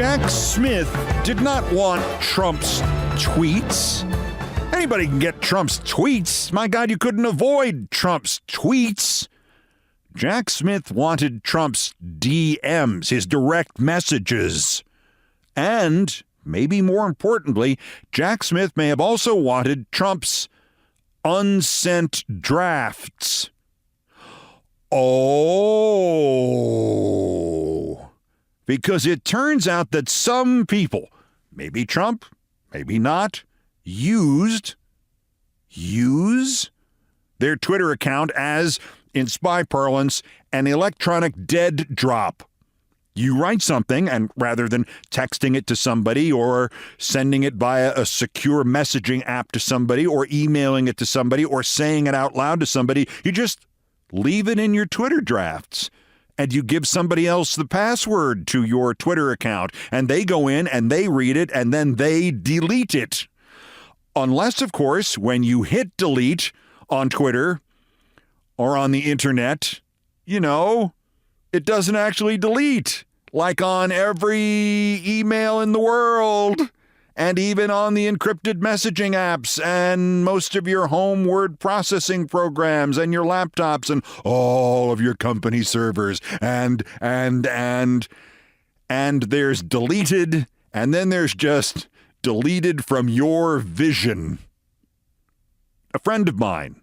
Jack Smith did not want Trump's tweets. Anybody can get Trump's tweets. My God, you couldn't avoid Trump's tweets. Jack Smith wanted Trump's DMs, his direct messages. And, maybe more importantly, Jack Smith may have also wanted Trump's unsent drafts. Oh. Because it turns out that some people, maybe Trump, maybe not, use their Twitter account as, in spy parlance, an electronic dead drop. You write something, and rather than texting it to somebody or sending it via a secure messaging app to somebody or emailing it to somebody or saying it out loud to somebody, you just leave it in your Twitter drafts. And you give somebody else the password to your Twitter account, and they go in and they read it, and then they delete it. Unless, of course, when you hit delete on Twitter or on the internet, it doesn't actually delete, like on every email in the world, and even on the encrypted messaging apps and most of your home word processing programs and your laptops and all of your company servers. And there's deleted, and then there's just deleted from your vision. A friend of mine,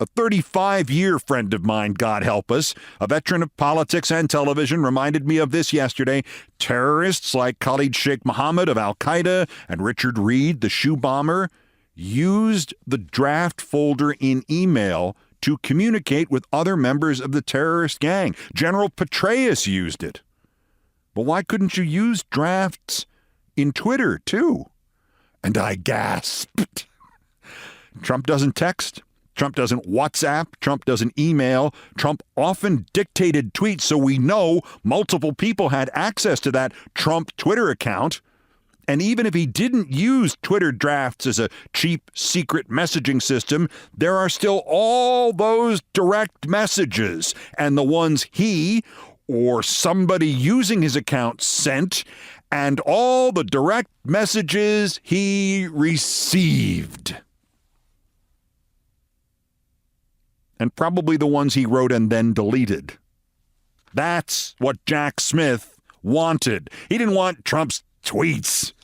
a 35-year friend of mine, God help us, a veteran of politics and television, reminded me of this yesterday. Terrorists like Khalid Sheikh Mohammed of Al-Qaeda and Richard Reed, the shoe bomber, used the draft folder in email to communicate with other members of the terrorist gang. General Petraeus used it. But why couldn't you use drafts in Twitter, too? And I gasped. Trump doesn't text. Trump doesn't WhatsApp. Trump doesn't email. Trump often dictated tweets, so we know multiple people had access to that Trump Twitter account. And even if he didn't use Twitter drafts as a cheap, secret messaging system, there are still all those direct messages, and the ones he or somebody using his account sent, and all the direct messages he received. And probably the ones he wrote and then deleted. That's what Jack Smith wanted. He didn't want Trump's tweets.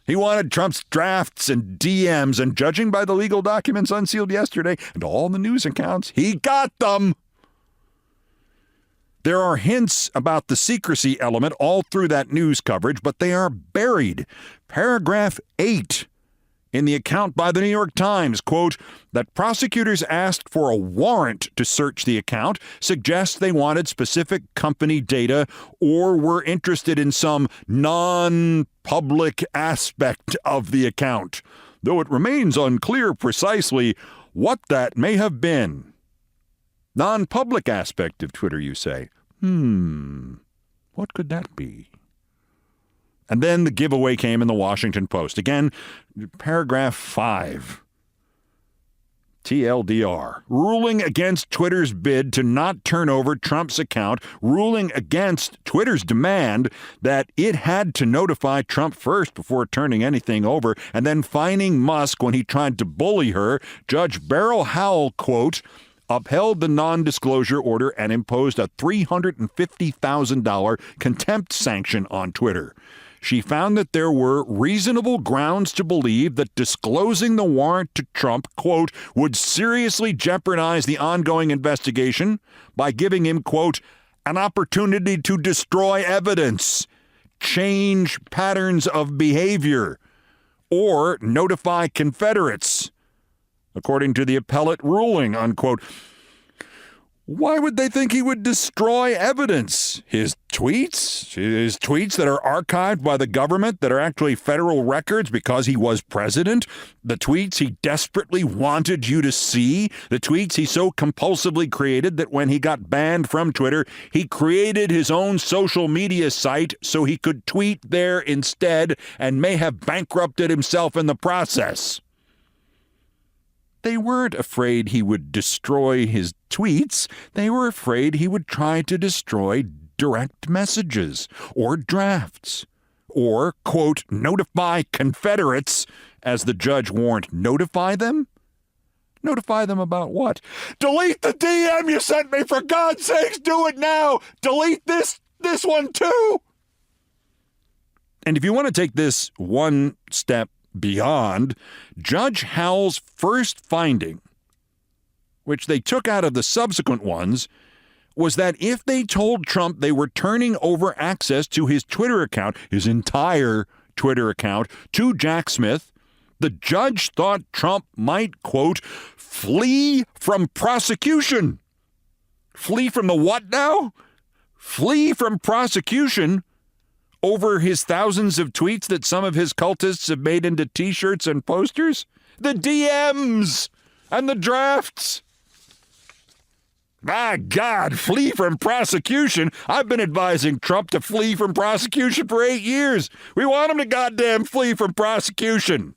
He wanted Trump's drafts and DMs, and judging by the legal documents unsealed yesterday and all the news accounts, he got them. There are hints about the secrecy element all through that news coverage, but they are buried. Paragraph 8 in the account by the New York Times, quote, that prosecutors asked for a warrant to search the account suggests they wanted specific company data or were interested in some non-public aspect of the account, though it remains unclear precisely what that may have been. Non-public aspect of Twitter, you say? What could that be? And then the giveaway came in the Washington Post. Again, paragraph 5. TLDR. Ruling against Twitter's bid to not turn over Trump's account, ruling against Twitter's demand that it had to notify Trump first before turning anything over, and then fining Musk when he tried to bully her. Judge Beryl Howell, quote, upheld the non-disclosure order and imposed a $350,000 contempt sanction on Twitter. She found that there were reasonable grounds to believe that disclosing the warrant to Trump, quote, would seriously jeopardize the ongoing investigation by giving him, quote, an opportunity to destroy evidence, change patterns of behavior, or notify Confederates, according to the appellate ruling, unquote. Why would they think he would destroy evidence? His tweets that are archived by the government that are actually federal records because he was president? The tweets he desperately wanted you to see? The tweets he so compulsively created that when he got banned from Twitter, he created his own social media site so he could tweet there instead and may have bankrupted himself in the process. They weren't afraid he would destroy his tweets. They were afraid he would try to destroy direct messages or drafts or, quote, notify Confederates, as the judge warned. Notify them? Notify them about what? Delete the DM you sent me, for God's sakes, do it now! Delete this one too! And if you want to take this one step beyond, Judge Howell's first finding, which they took out of the subsequent ones, was that if they told Trump they were turning over access to his Twitter account, his entire Twitter account, to Jack Smith, the judge thought Trump might, quote, flee from prosecution. Flee from the what now? Flee from prosecution over his thousands of tweets that some of his cultists have made into T-shirts and posters? The DMs and the drafts. My God, flee from prosecution. I've been advising Trump to flee from prosecution for 8 years. We want him to goddamn flee from prosecution.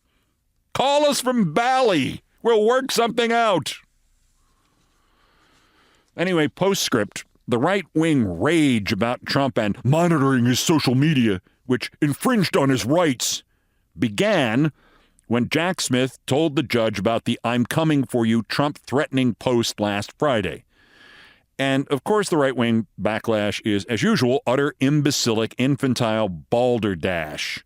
Call us from Bali. We'll work something out. Anyway, postscript. The right-wing rage about Trump and monitoring his social media, which infringed on his rights, began when Jack Smith told the judge about the I'm coming for you Trump-threatening post last Friday. And, of course, the right-wing backlash is, as usual, utter imbecilic, infantile balderdash.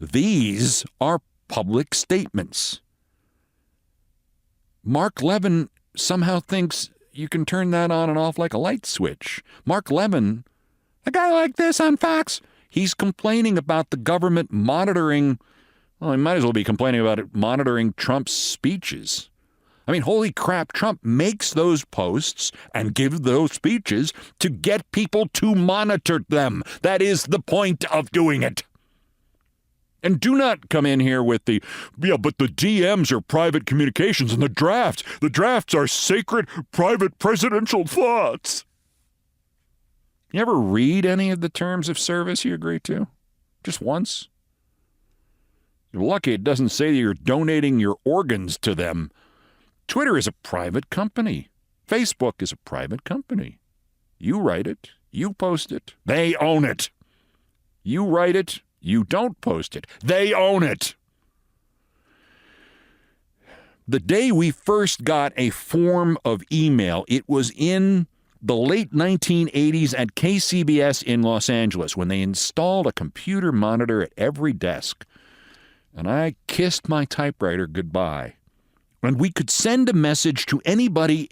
These are public statements. Mark Levin somehow thinks you can turn that on and off like a light switch. Mark Levin, a guy like this on Fox, he's complaining about the government monitoring, well, he might as well be complaining about it monitoring Trump's speeches. I mean, holy crap, Trump makes those posts and gives those speeches to get people to monitor them. That is the point of doing it. And do not come in here with the, but the DMs are private communications and the drafts are sacred private presidential thoughts. You ever read any of the terms of service you agree to? Just once? You're lucky it doesn't say that you're donating your organs to them. Twitter is a private company. Facebook is a private company. You write it. You post it. They own it. You write it. You don't post it. They own it. The day we first got a form of email, it was in the late 1980s at KCBS in Los Angeles when they installed a computer monitor at every desk. And I kissed my typewriter goodbye. And we could send a message to anybody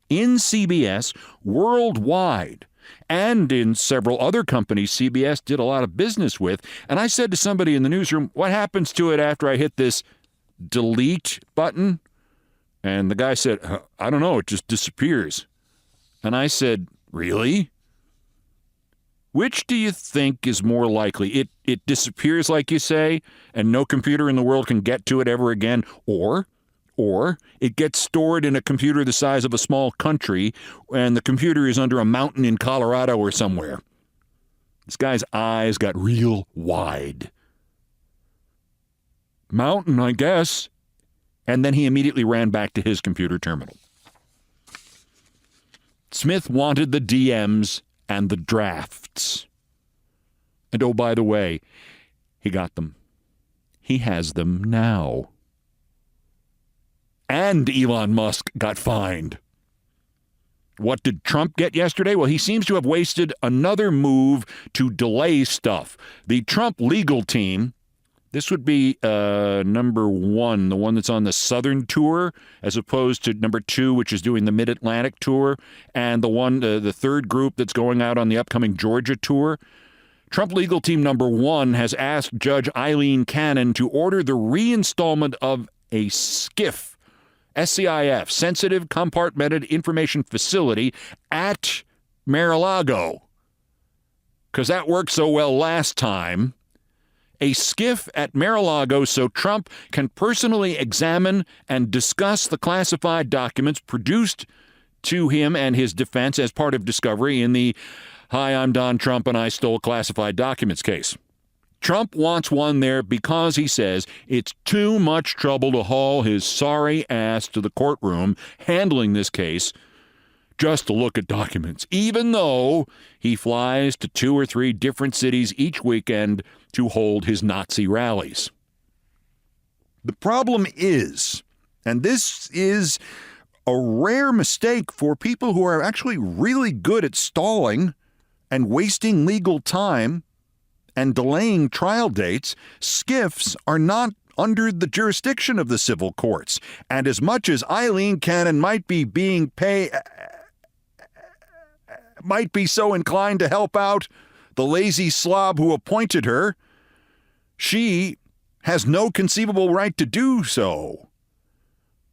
in CBS worldwide. And in several other companies CBS did a lot of business with. And I said to somebody in the newsroom, what happens to it after I hit this delete button? And the guy said, I don't know, it just disappears. And I said, really? Which do you think is more likely? It disappears, like you say, and no computer in the world can get to it ever again, or it gets stored in a computer the size of a small country, and the computer is under a mountain in Colorado or somewhere. This guy's eyes got real wide. Mountain, I guess. And then he immediately ran back to his computer terminal. Smith wanted the DMs and the drafts. And oh, by the way, he got them. He has them now. And Elon Musk got fined. What did Trump get yesterday? Well, he seems to have wasted another move to delay stuff. The Trump legal team, this would be number one, the one that's on the Southern tour, as opposed to number two, which is doing the Mid-Atlantic tour, and the third group that's going out on the upcoming Georgia tour. Trump legal team number one has asked Judge Eileen Cannon to order the reinstallment of a SCIF, SCIF, Sensitive Compartmented Information Facility at Mar-a-Lago. Because that worked so well last time. A SCIF at Mar-a-Lago so Trump can personally examine and discuss the classified documents produced to him and his defense as part of discovery in the "Hi, I'm Don Trump and I stole classified documents" case. Trump wants one there because, he says, it's too much trouble to haul his sorry ass to the courtroom handling this case just to look at documents, even though he flies to 2 or 3 different cities each weekend to hold his Nazi rallies. The problem is, and this is a rare mistake for people who are actually really good at stalling and wasting legal time and delaying trial dates, SCIFs are not under the jurisdiction of the civil courts. And as much as Eileen Cannon might be so inclined to help out the lazy slob who appointed her, she has no conceivable right to do so.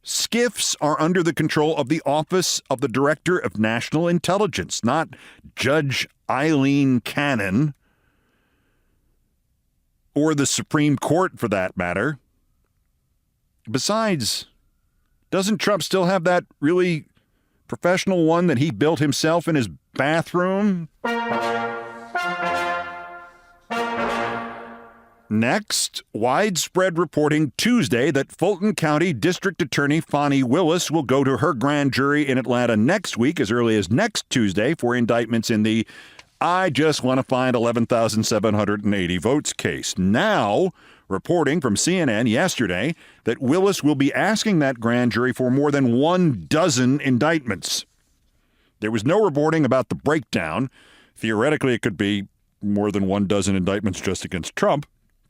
SCIFs are under the control of the Office of the Director of National Intelligence, not Judge Eileen Cannon, or the Supreme Court for that matter. Besides, doesn't Trump still have that really professional one that he built himself in his bathroom? Next, widespread reporting Tuesday that Fulton County District Attorney Fani Willis will go to her grand jury in Atlanta next week, as early as next Tuesday, for indictments in the "I just want to find 11,780 votes" case. Now, reporting from CNN yesterday that Willis will be asking that grand jury for more than 12 indictments. There was no reporting about the breakdown. Theoretically, it could be more than 12 indictments just against Trump,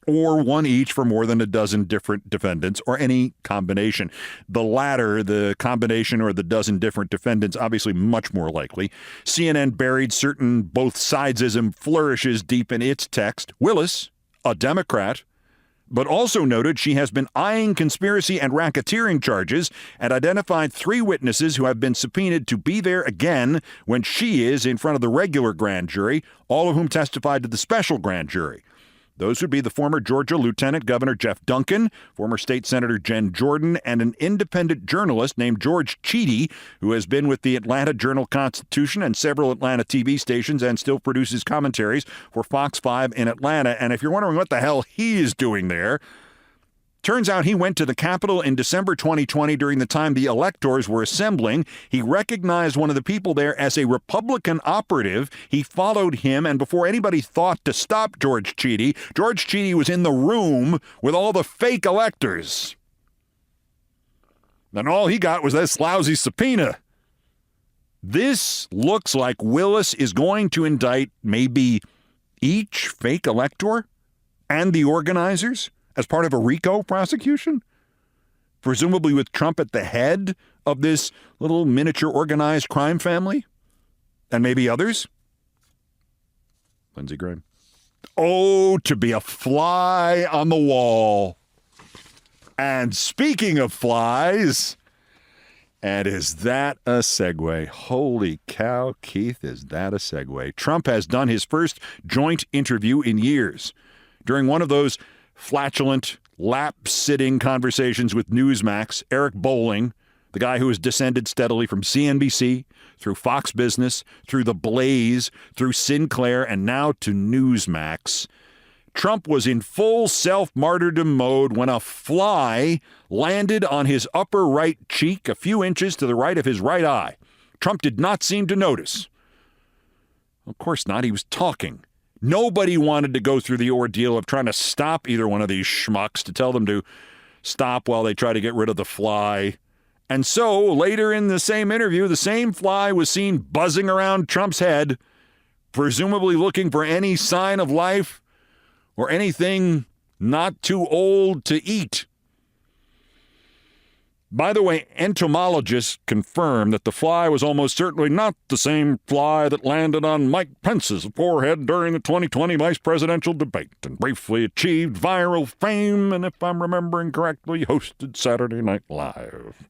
or one each for more than 12 different defendants, or any combination. The latter, the combination or the dozen different defendants, obviously much more likely. CNN buried certain both sidesism flourishes deep in its text. Willis, a Democrat, but also noted she has been eyeing conspiracy and racketeering charges and identified 3 witnesses who have been subpoenaed to be there again when she is in front of the regular grand jury, all of whom testified to the special grand jury. Those would be the former Georgia Lieutenant Governor Jeff Duncan, former State Senator Jen Jordan, and an independent journalist named George Cheedy, who has been with the Atlanta Journal-Constitution and several Atlanta TV stations and still produces commentaries for Fox 5 in Atlanta. And if you're wondering what the hell he is doing there, turns out he went to the Capitol in December 2020 during the time the electors were assembling. He recognized one of the people there as a Republican operative. He followed him, and before anybody thought to stop George Cheedy was in the room with all the fake electors. Then all he got was this lousy subpoena. This looks like Willis is going to indict maybe each fake elector and the organizers as part of a RICO prosecution, presumably with Trump at the head of this little miniature organized crime family, and maybe others. Lindsey Graham. Oh, to be a fly on the wall. And speaking of flies, and is that a segue? Holy cow, Keith, is that a segue? Trump has done his first joint interview in years. During one of those flatulent, lap-sitting conversations with NewsMax, Eric Bolling, the guy who has descended steadily from CNBC, through Fox Business, through The Blaze, through Sinclair, and now to NewsMax, Trump was in full self-martyrdom mode when a fly landed on his upper right cheek, a few inches to the right of his right eye. Trump did not seem to notice. Of course not. He was talking. Nobody wanted to go through the ordeal of trying to stop either one of these schmucks, to tell them to stop while they try to get rid of the fly. And so, later in the same interview, the same fly was seen buzzing around Trump's head, presumably looking for any sign of life or anything not too old to eat. By the way, entomologists confirm that the fly was almost certainly not the same fly that landed on Mike Pence's forehead during the 2020 vice presidential debate and briefly achieved viral fame and, if I'm remembering correctly, hosted Saturday Night Live.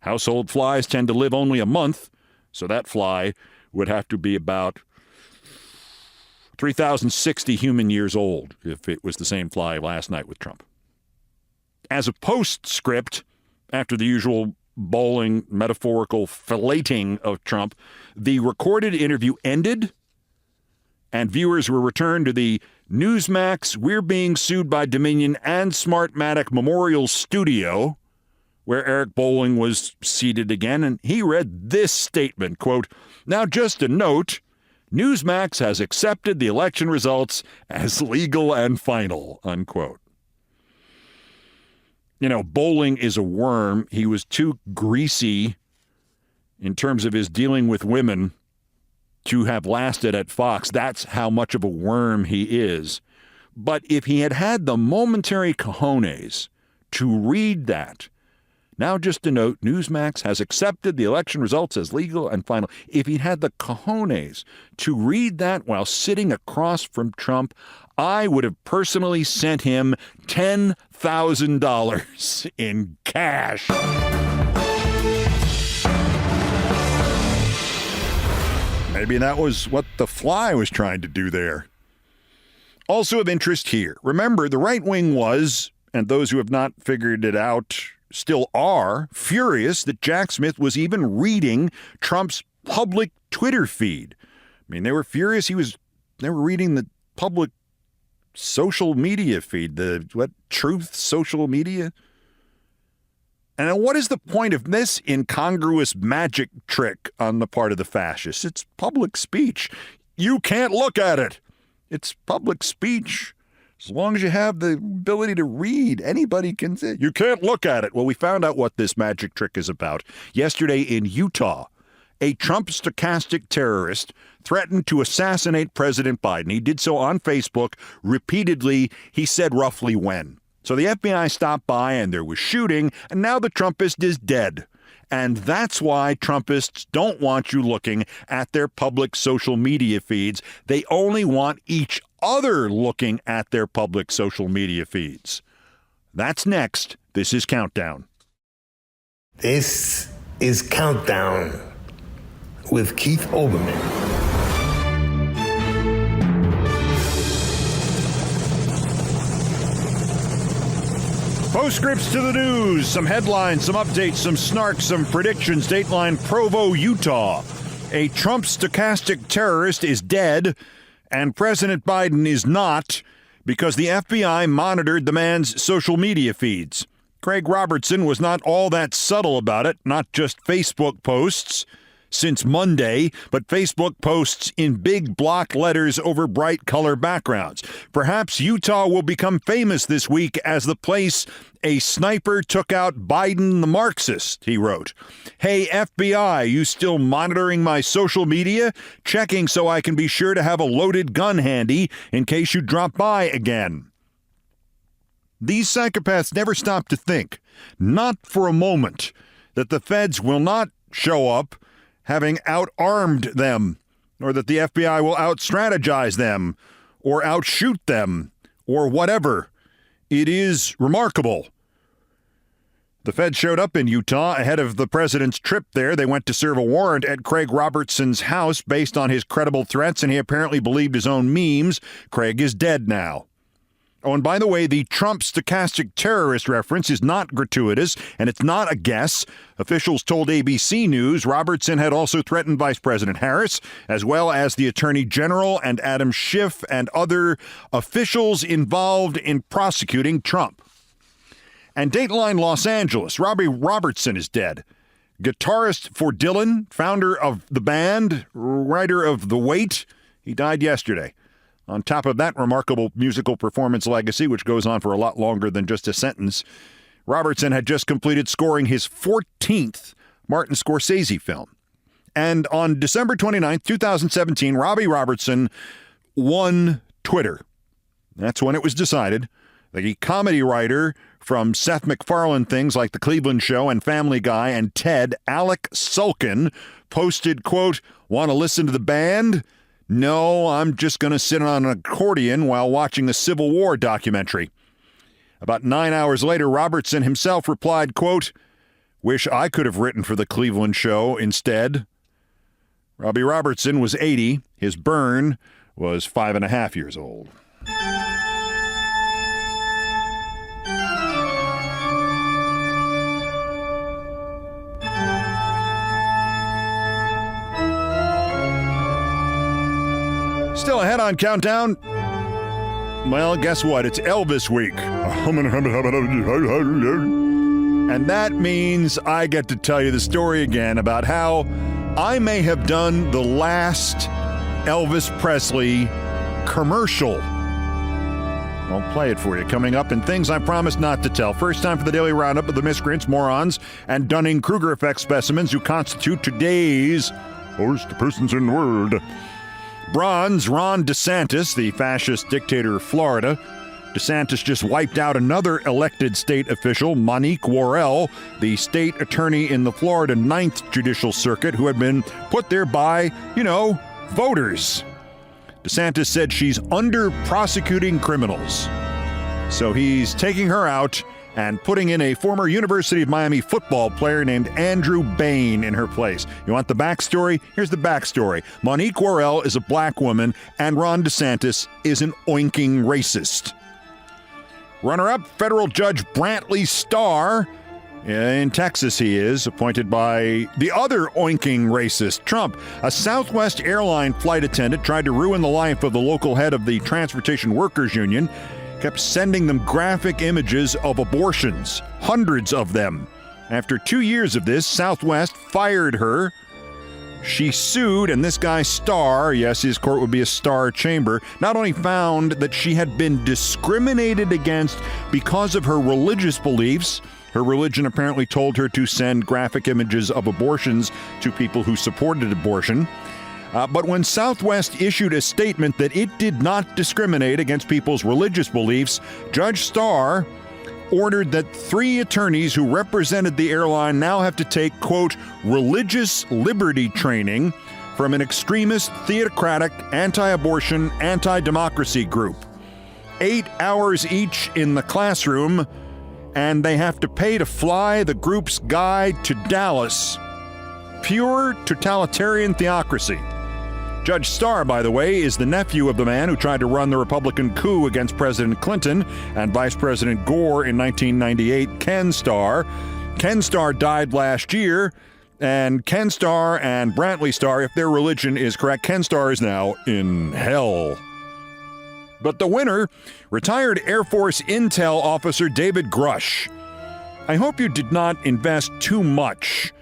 Household flies tend to live only a month, so that fly would have to be about 3,060 human years old if it was the same fly last night with Trump. As a postscript, after the usual Bolling metaphorical filleting of Trump, the recorded interview ended, and viewers were returned to the NewsMax We're Being Sued by Dominion and Smartmatic Memorial Studio, where Eric Bolling was seated again, and he read this statement, quote, "Now just a note, NewsMax has accepted the election results as legal and final, unquote. You know, Bolling is a worm. He was too greasy in terms of his dealing with women to have lasted at Fox. That's how much of a worm he is. But if he had had the momentary cojones to read that, now just a note, NewsMax has accepted the election results as legal and final. If he'd had the cojones to read that while sitting across from Trump, I would have personally sent him $10,000 in cash. Maybe that was what the fly was trying to do there. Also of interest here, remember, the right wing was, and those who have not figured it out still are, furious that Jack Smith was even reading Trump's public Twitter feed. I mean, they were furious they were reading the public social media feed, Truth social media? And what is the point of this incongruous magic trick on the part of the fascists? It's public speech. You can't look at it. It's public speech. As long as you have the ability to read, anybody can say, you can't look at it. Well, we found out what this magic trick is about. Yesterday in Utah, a Trump stochastic terrorist threatened to assassinate President Biden. He did so on Facebook repeatedly. He said roughly when. So the FBI stopped by and there was shooting, and now the Trumpist is dead. And that's why Trumpists don't want you looking at their public social media feeds. They only want each other looking at their public social media feeds. That's next. This is Countdown. This is Countdown with Keith Olbermann. Postscripts to the news, some headlines, some updates, some snarks, some predictions. Dateline Provo, Utah. A Trump stochastic terrorist is dead, and President Biden is not, because the FBI monitored the man's social media feeds. Craig Robertson was not all that subtle about it, not just Facebook posts since Monday, but Facebook posts in big block letters over bright color backgrounds. Perhaps Utah will become famous this week as the place a sniper took out Biden the Marxist, he wrote. Hey, FBI, you still monitoring my social media? Checking so I can be sure to have a loaded gun handy in case you drop by again. These psychopaths never stop to think, not for a moment, that the feds will not show up having out-armed them, or that the FBI will out-strategize them, or outshoot them, or whatever. It is remarkable. The feds showed up in Utah ahead of the president's trip there. They went to serve a warrant at Craig Robertson's house based on his credible threats, and he apparently believed his own memes. Craig is dead now. Oh, and by the way, the Trump stochastic terrorist reference is not gratuitous, and it's not a guess. Officials told ABC News Robertson had also threatened Vice President Harris, as well as the Attorney General and Adam Schiff and other officials involved in prosecuting Trump. And Dateline Los Angeles, Robbie Robertson is dead. Guitarist for Dylan, founder of the band, writer of The Wait, he died yesterday. On top of that remarkable musical performance legacy, which goes on for a lot longer than just a sentence, Robertson had just completed scoring his 14th Martin Scorsese film. And on December 29th, 2017, Robbie Robertson won Twitter. That's when it was decided. The comedy writer from Seth MacFarlane things like The Cleveland Show and Family Guy and Ted, Alec Sulkin, posted, quote, "Want to listen to the band? No, I'm just going to sit on an accordion while watching the Civil War documentary." About 9 hours later, Robertson himself replied, quote, "Wish I could have written for The Cleveland Show instead." Robbie Robertson was 80. His burn was 5.5 years old. Still ahead on Countdown. Well, guess what? It's Elvis week. And that means I get to tell you the story again about how I may have done the last Elvis Presley commercial. I'll play it for you coming up in Things I Promised Not to Tell. First time for the daily roundup of the miscreants, morons, and Dunning-Kruger effect specimens who constitute today's worst persons in the world. Bronze, Ron DeSantis, the fascist dictator of Florida. DeSantis just wiped out another elected state official, Monique Worrell, the state attorney in the Florida 9th Judicial Circuit, who had been put there by, voters. DeSantis said she's under-prosecuting criminals. So he's taking her out and putting in a former University of Miami football player named Andrew Bain in her place. You want the backstory? Here's the backstory. Monique Worrell is a black woman, and Ron DeSantis is an oinking racist. Runner-up, federal judge Brantley Starr. In Texas, he is, appointed by the other oinking racist, Trump. A Southwest airline flight attendant tried to ruin the life of the local head of the Transportation Workers Union, kept sending them graphic images of abortions, hundreds of them. After 2 years of this, Southwest fired her. She sued, and this guy Starr, yes, his court would be a Starr chamber, not only found that she had been discriminated against because of her religious beliefs. Her religion apparently told her to send graphic images of abortions to people who supported abortion. But when Southwest issued a statement that it did not discriminate against people's religious beliefs, Judge Starr ordered that 3 attorneys who represented the airline now have to take, quote, religious liberty training from an extremist, theocratic, anti-abortion, anti-democracy group. 8 hours each in the classroom, and they have to pay to fly the group's guide to Dallas. Pure totalitarian theocracy. Judge Starr, by the way, is the nephew of the man who tried to run the Republican coup against President Clinton and Vice President Gore in 1998, Ken Starr. Ken Starr died last year, and Ken Starr and Brantley Starr, if their religion is correct, Ken Starr is now in hell. But the winner, retired Air Force Intel officer David Grush. I hope you did not invest too much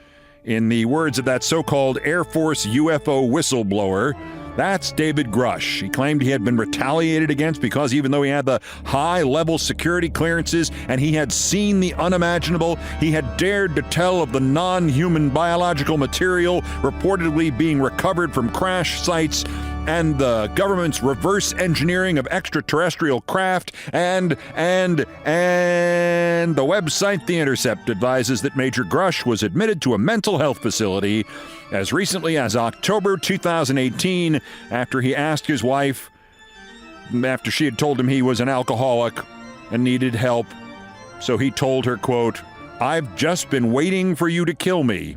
in the words of that so-called Air Force UFO whistleblower. That's David Grush. He claimed he had been retaliated against because even though he had the high-level security clearances and he had seen the unimaginable, he had dared to tell of the non-human biological material reportedly being recovered from crash sites and the government's reverse engineering of extraterrestrial craft, and the website The Intercept advises that Major Grush was admitted to a mental health facility as recently as October 2018 after he asked his wife, after she had told him he was an alcoholic and needed help. So he told her, quote, "I've just been waiting for you to kill me."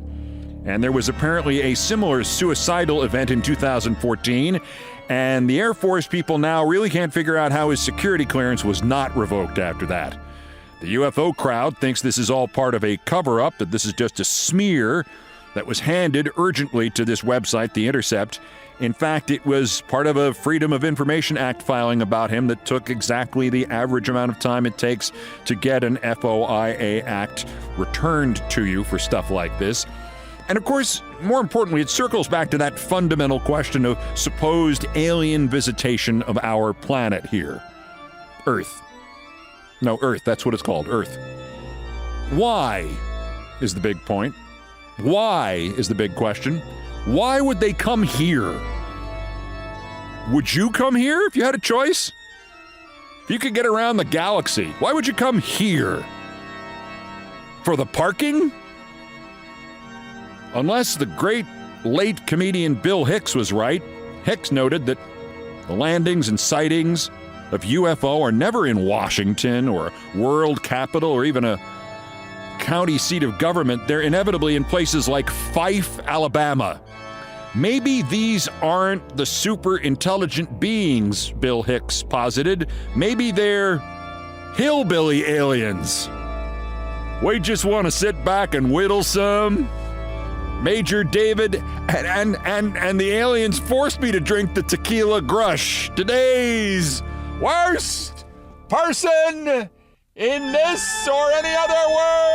And there was apparently a similar suicidal event in 2014, and the Air Force people now really can't figure out how his security clearance was not revoked after that. The UFO crowd thinks this is all part of a cover-up, that this is just a smear that was handed urgently to this website, The Intercept. In fact, it was part of a Freedom of Information Act filing about him that took exactly the average amount of time it takes to get an FOIA Act returned to you for stuff like this. And of course, more importantly, it circles back to that fundamental question of supposed alien visitation of our planet here. Earth. No, Earth, that's what it's called, Earth. Why is the big point? Why is the big question? Why would they come here? Would you come here if you had a choice? If you could get around the galaxy, why would you come here? For the parking? Unless the great late comedian Bill Hicks was right, Hicks noted that the landings and sightings of UFO are never in Washington or a world capital or even a county seat of government. They're inevitably in places like Fife, Alabama. Maybe these aren't the super intelligent beings, Bill Hicks posited. Maybe they're hillbilly aliens. We just want to sit back and whittle some. Major David and the aliens forced me to drink the tequila Grush. Today's worst person in this or any other world.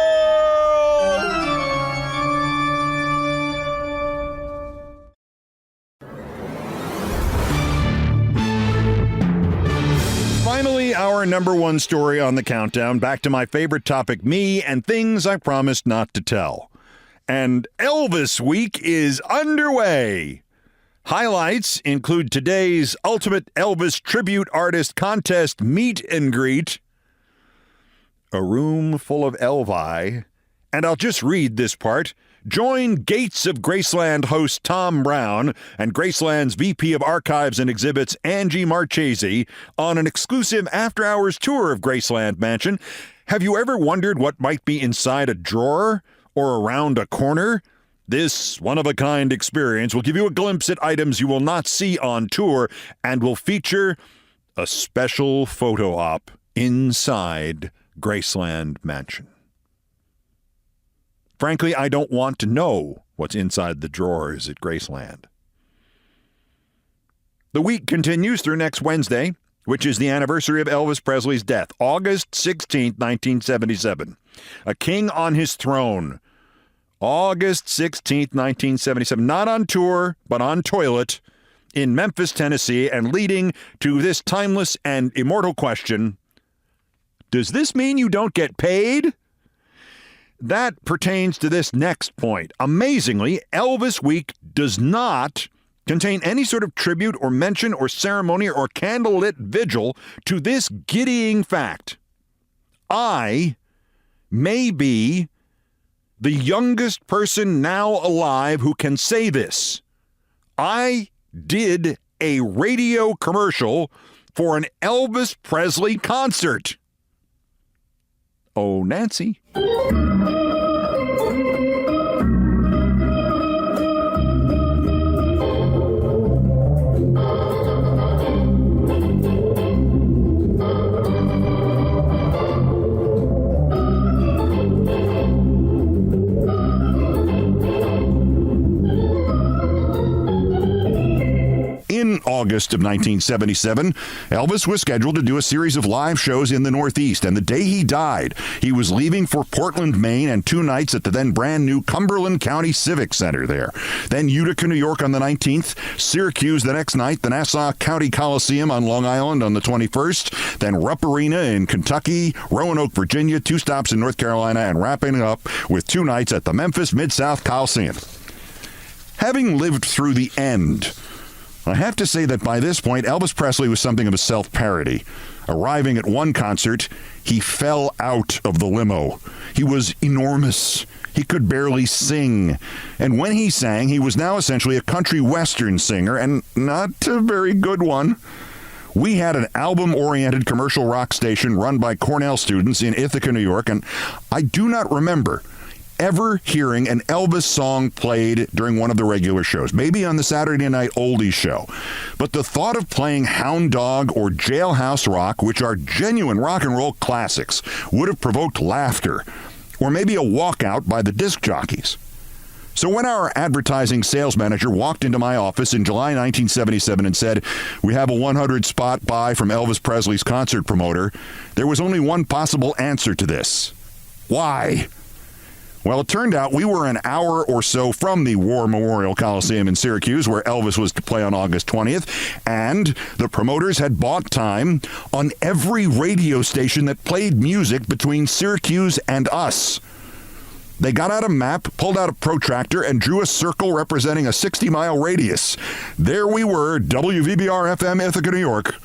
number one story on the countdown. Back to my favorite topic, me and things I promised not to tell. And Elvis Week is underway. Highlights include today's Ultimate Elvis Tribute Artist Contest meet and greet, a room full of Elvi, and I'll just read this part. Join Gates of Graceland host Tom Brown and Graceland's VP of Archives and Exhibits, Angie Marchese, on an exclusive after-hours tour of Graceland Mansion. Have you ever wondered what might be inside a drawer or around a corner? This one-of-a-kind experience will give you a glimpse at items you will not see on tour and will feature a special photo op inside Graceland Mansion. Frankly, I don't want to know what's inside the drawers at Graceland. The week continues through next Wednesday, which is the anniversary of Elvis Presley's death, August 16, 1977. A king on his throne. August 16, 1977. Not on tour, but on toilet in Memphis, Tennessee, and leading to this timeless and immortal question: does this mean you don't get paid? That pertains to this next point. Amazingly, Elvis Week does not contain any sort of tribute or mention or ceremony or candlelit vigil to this giddying fact. I may be the youngest person now alive who can say this. I did a radio commercial for an Elvis Presley concert. Oh, Nancy. In August of 1977, Elvis was scheduled to do a series of live shows in the Northeast, and the day he died, he was leaving for Portland, Maine, and 2 nights at the then brand-new Cumberland County Civic Center there. Then Utica, New York on the 19th, Syracuse the next night, the Nassau County Coliseum on Long Island on the 21st, then Rupp Arena in Kentucky, Roanoke, Virginia, 2 stops in North Carolina, and wrapping it up with 2 nights at the Memphis Mid-South Coliseum. Having lived through the end, I have to say that by this point, Elvis Presley was something of a self-parody. Arriving at one concert, he fell out of the limo. He was enormous. He could barely sing. And when he sang, he was now essentially a country western singer, and not a very good one. We had an album-oriented commercial rock station run by Cornell students in Ithaca, New York, and I do not remember ever hearing an Elvis song played during one of the regular shows, maybe on the Saturday Night Oldies show. But the thought of playing Hound Dog or Jailhouse Rock, which are genuine rock and roll classics, would have provoked laughter, or maybe a walkout by the disc jockeys. So when our advertising sales manager walked into my office in July 1977 and said, "We have a 100 spot buy from Elvis Presley's concert promoter," there was only one possible answer to this. Why? Well, it turned out we were an hour or so from the War Memorial Coliseum in Syracuse, where Elvis was to play on August 20th, and the promoters had bought time on every radio station that played music between Syracuse and us. They got out a map, pulled out a protractor, and drew a circle representing a 60-mile radius. There we were, WVBR-FM, Ithaca, New York,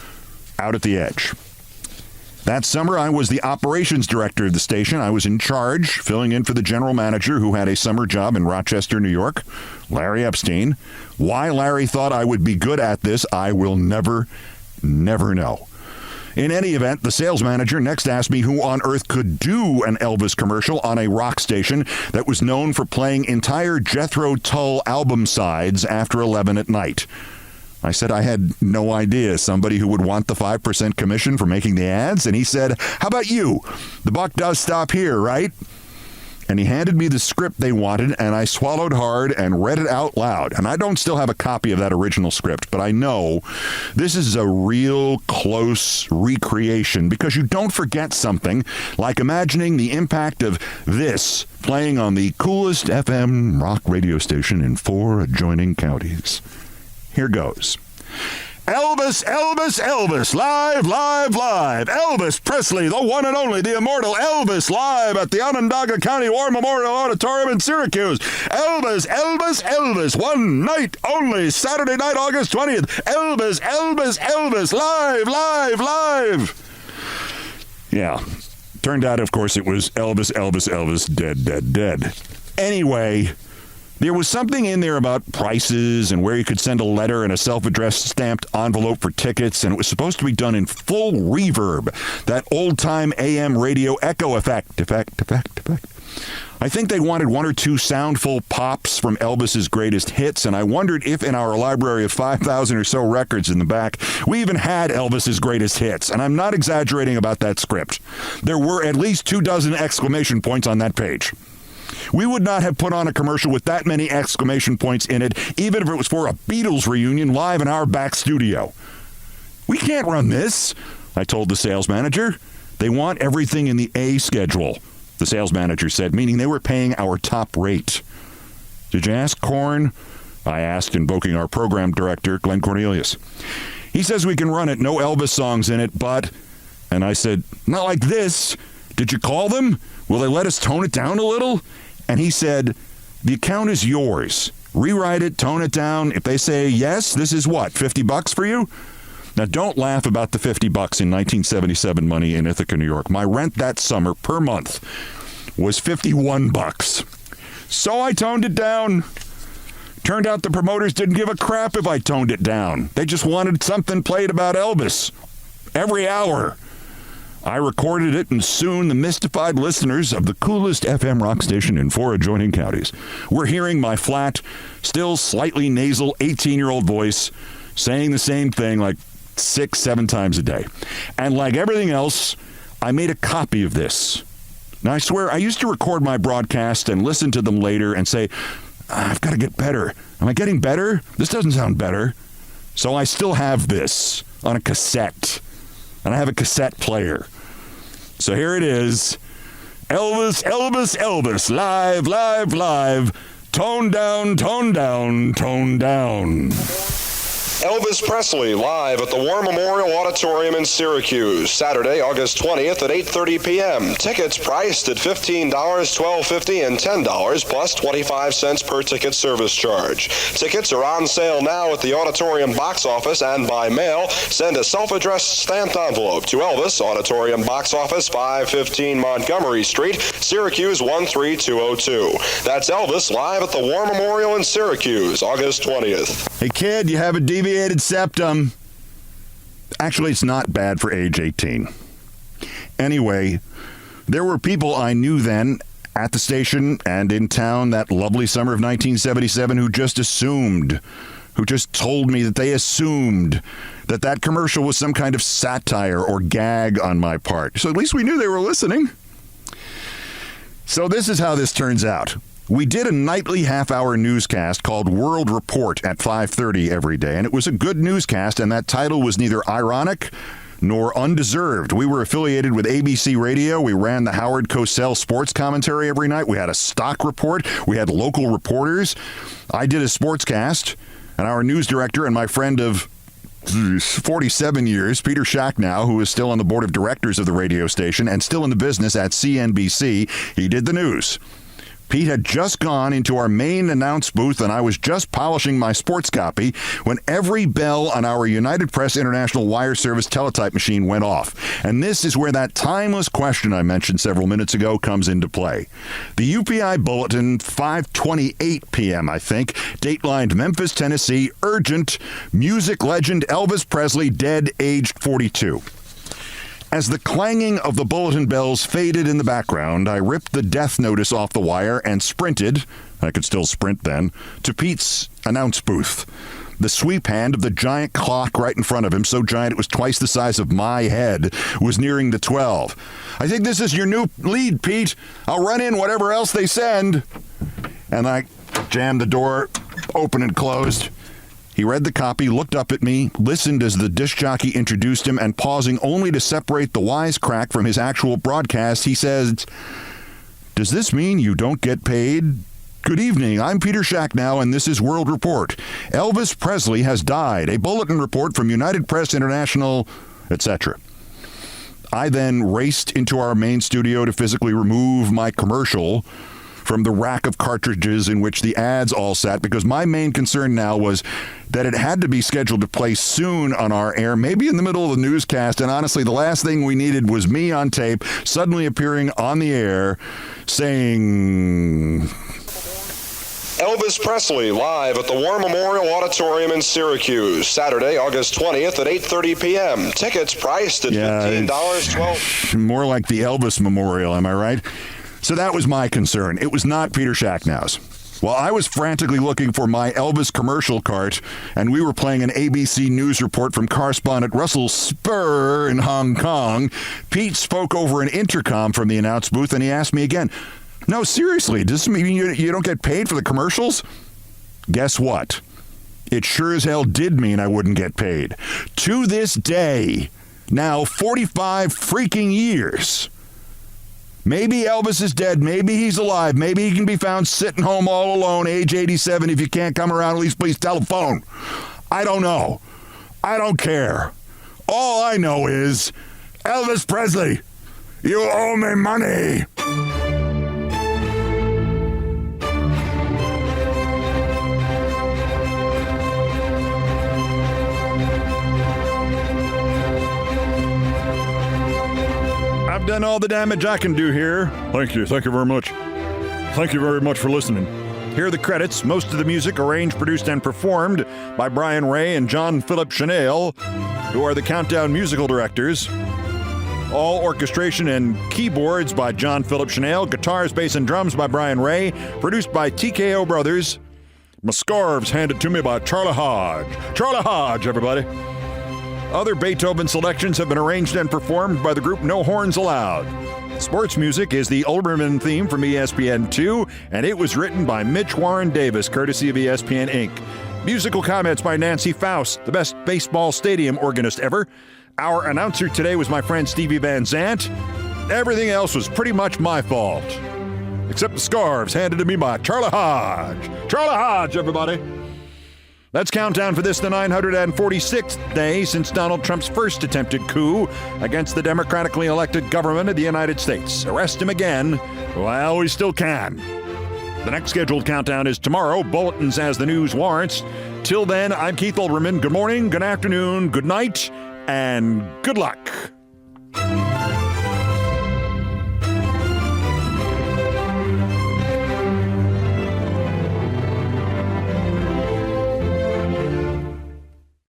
out at the edge. That summer, I was the operations director of the station. I was in charge, filling in for the general manager who had a summer job in Rochester, New York, Larry Epstein. Why Larry thought I would be good at this, I will never know. In any event, the sales manager next asked me who on earth could do an Elvis commercial on a rock station that was known for playing entire Jethro Tull album sides after 11 at night. I said I had no idea. Somebody who would want the 5% commission for making the ads? And he said, "How about you? The buck does stop here, right?" And he handed me the script they wanted, and I swallowed hard and read it out loud. And I don't still have a copy of that original script, but I know this is a real close recreation, because you don't forget something like imagining the impact of this playing on the coolest FM rock radio station in 4 adjoining counties. Here goes. Elvis, Elvis, Elvis, live, live, live. Elvis Presley, the one and only, the immortal Elvis, live at the Onondaga County War Memorial Auditorium in Syracuse. Elvis, Elvis, Elvis, one night only, Saturday night, August 20th. Elvis, Elvis, Elvis, live, live, live. Yeah. Turned out, of course, it was Elvis, Elvis, Elvis, dead, dead, dead. Anyway, there was something in there about prices and where you could send a letter and a self-addressed stamped envelope for tickets, and it was supposed to be done in full reverb, that old-time AM radio echo effect. I think they wanted one or two soundful pops from Elvis's greatest hits, and I wondered if in our library of 5,000 or so records in the back, we even had Elvis's greatest hits, and I'm not exaggerating about that script. There were at least 24 exclamation points on that page. We would not have put on a commercial with that many exclamation points in it, even if it was for a Beatles reunion live in our back studio. We can't run this, I told the sales manager. They want everything in the A schedule, the sales manager said, meaning they were paying our top rate. Did you ask Korn? I asked, invoking our program director, Glenn Cornelius. He says we can run it, no Elvis songs in it, but... And I said, not like this. Did you call them? Will they let us tone it down a little? And he said, the account is yours. Rewrite it, tone it down. If they say yes, this is what, $50 for you? Now, don't laugh about the $50 in 1977 money in Ithaca, New York. My rent that summer per month was $51. So I toned it down. Turned out the promoters didn't give a crap if I toned it down. They just wanted something played about Elvis every hour. I recorded it, and soon the mystified listeners of the coolest FM rock station in 4 adjoining counties were hearing my flat, still slightly nasal 18-year-old voice saying the same thing like 6-7 times a day. And like everything else, I made a copy of this. Now, I swear, I used to record my broadcast and listen to them later and say, I've got to get better. Am I getting better? This doesn't sound better. So I still have this on a cassette. And I have a cassette player. So here it is. Elvis, Elvis, Elvis. Live, live, live. Tone down, tone down, tone down. Elvis Presley live at the War Memorial Auditorium in Syracuse, Saturday, August 20th at 8:30 p.m. Tickets priced at $15, $12.50, and $10, plus 25 cents per ticket service charge. Tickets are on sale now at the auditorium box office and by mail. Send a self-addressed stamped envelope to Elvis, Auditorium Box Office, 515 Montgomery Street, Syracuse 13202. That's Elvis live at the War Memorial in Syracuse, August 20th. Hey, kid, you have a deviated septum. Actually, it's not bad for age 18. Anyway, there were people I knew then at the station and in town that lovely summer of 1977 who just told me that they assumed that that commercial was some kind of satire or gag on my part. So at least we knew they were listening. So this is how this turns out. We did a nightly half-hour newscast called World Report at 5:30 every day, and it was a good newscast, and that title was neither ironic nor undeserved. We were affiliated with ABC Radio. We ran the Howard Cosell sports commentary every night. We had a stock report. We had local reporters. I did a sportscast, and our news director and my friend of 47 years, Peter Schacknow, who is still on the board of directors of the radio station and still in the business at CNBC, he did the news. Pete had just gone into our main announce booth, and I was just polishing my sports copy when every bell on our United Press International wire service teletype machine went off. And this is where that timeless question I mentioned several minutes ago comes into play. The UPI Bulletin, 5:28 p.m., I think, datelined Memphis, Tennessee, urgent, music legend Elvis Presley, dead, aged 42. As the clanging of the bulletin bells faded in the background, I ripped the death notice off the wire and sprinted, I could still sprint then, to Pete's announce booth. The sweep hand of the giant clock right in front of him, so giant it was twice the size of my head, was nearing the 12. I think this is your new lead, Pete. I'll run in whatever else they send. And I jammed the door open and closed. He read the copy, looked up at me, listened as the disc jockey introduced him, and pausing only to separate the wisecrack from his actual broadcast, he says, "Does this mean you don't get paid Good evening. I'm Peter Shacknow, and this is World Report. Elvis Presley has died. A bulletin report from United Press International, etc. I then raced into our main studio to physically remove my commercial from the rack of cartridges in which the ads all sat, because my main concern now was that it had to be scheduled to play soon on our air, maybe in the middle of the newscast, and honestly, the last thing we needed was me on tape suddenly appearing on the air saying... Elvis Presley live at the War Memorial Auditorium in Syracuse, Saturday, August 20th at 8:30 p.m. Tickets priced at $15.12. More like the Elvis Memorial, am I right? So that was my concern. It was not Peter Shacknow's. While I was frantically looking for my Elvis commercial cart, and we were playing an ABC News report from correspondent Russell Spur in Hong Kong, Pete spoke over an intercom from the announce booth, and he asked me again, "No, seriously, does this mean you don't get paid for the commercials?" Guess what? It sure as hell did mean I wouldn't get paid. To this day, now 45 freaking years, maybe Elvis is dead, maybe he's alive, maybe he can be found sitting home all alone, age 87. If you can't come around, at least please telephone. I don't know. I don't care. All I know is, Elvis Presley, you owe me money. I've done all the damage I can do here. Thank you. Thank you very much. Thank you very much for listening. Here are the credits. Most of the music arranged, produced, and performed by Brian Ray and John Philip Chanel, who are the Countdown musical directors. All orchestration and keyboards by John Philip Chanel. Guitars, bass, and drums by Brian Ray. Produced by TKO Brothers. My scarves handed to me by Charlie Hodge. Charlie Hodge, everybody. Other Beethoven selections have been arranged and performed by the group No Horns Allowed. Sports music is the Olbermann theme from ESPN2, and it was written by Mitch Warren Davis, courtesy of ESPN Inc. Musical comments by Nancy Faust, the best baseball stadium organist ever. Our announcer today was my friend Stevie Van Zandt. Everything else was pretty much my fault, except the scarves handed to me by Charlie Hodge. Charlie Hodge, everybody. That's countdown for this, the 946th day since Donald Trump's first attempted coup against the democratically elected government of the United States. Arrest him again. Well, we still can. The next scheduled countdown is tomorrow. Bulletins as the news warrants. Till then, I'm Keith Olbermann. Good morning, good afternoon, good night, and good luck.